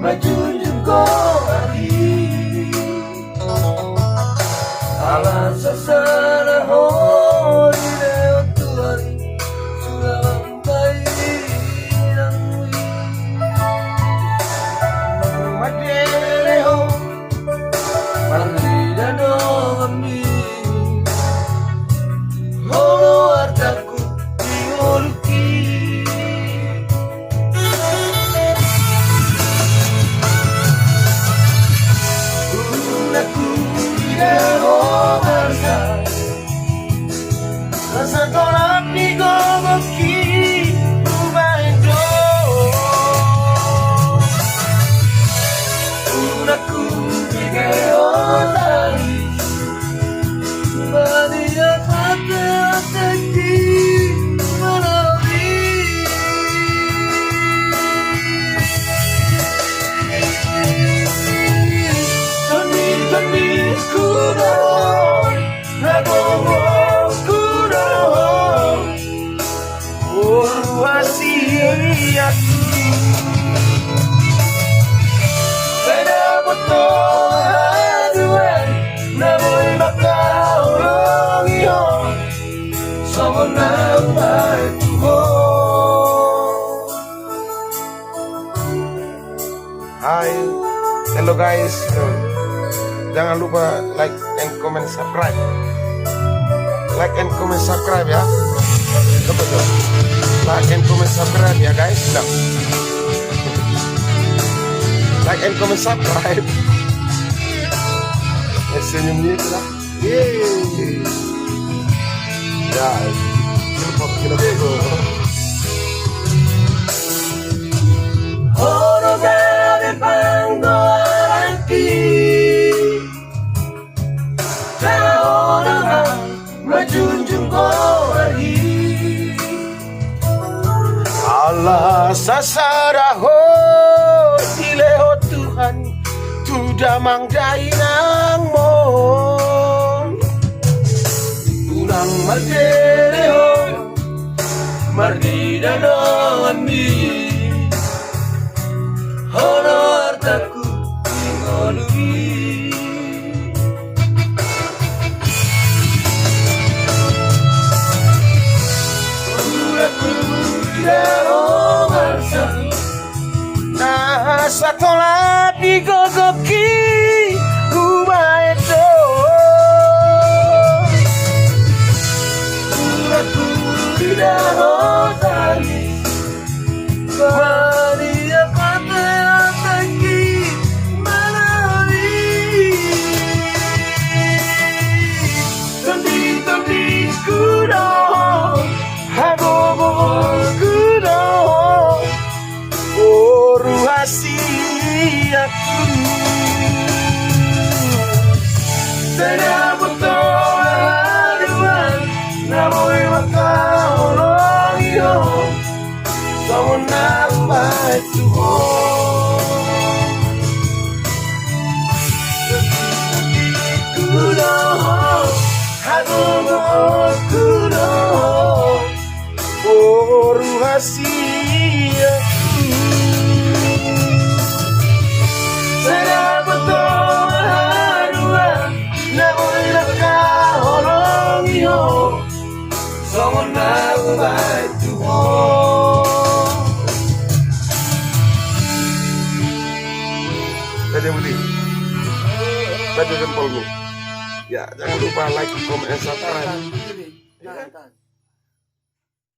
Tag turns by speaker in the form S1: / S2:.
S1: majunjung kohari ala sasana hori leo Tuhan sulam bainang madereho marida no ami holo artaku diuluki aku tidak merasa rasa tolak di gogoki rumah itu aku tidak otari badia hati melalui kudo nagomo kudo wasiatku beda betul aduan naboy bakal longyo sama nambah Hai, hello guys. Jangan lupa like and comment subscribe. Like and comment subscribe ya. Betul. Like and comment subscribe ya guys. Nah. Like and comment subscribe. Senyumnya itu lah. Yeay. Ya. Kita Oro gabe panggoranki majunjung kohari Allah sasaraho dileho Tuhan tu damang dainang mo ulang mardereho mardida no ami hono artaku ingolui Satola di gogoki rumah itu aku tidak otani Maria kata tangi malari Tondi kudo hagobo kudo wasiatku tidak betul aduan naboy bakal longyo sama nambah kudo hagobo kudo wasiatku Someone never like to walk. Tadi Budi, tadi jempolmu. Ya, jangan lupa like, comment, dan subscribe.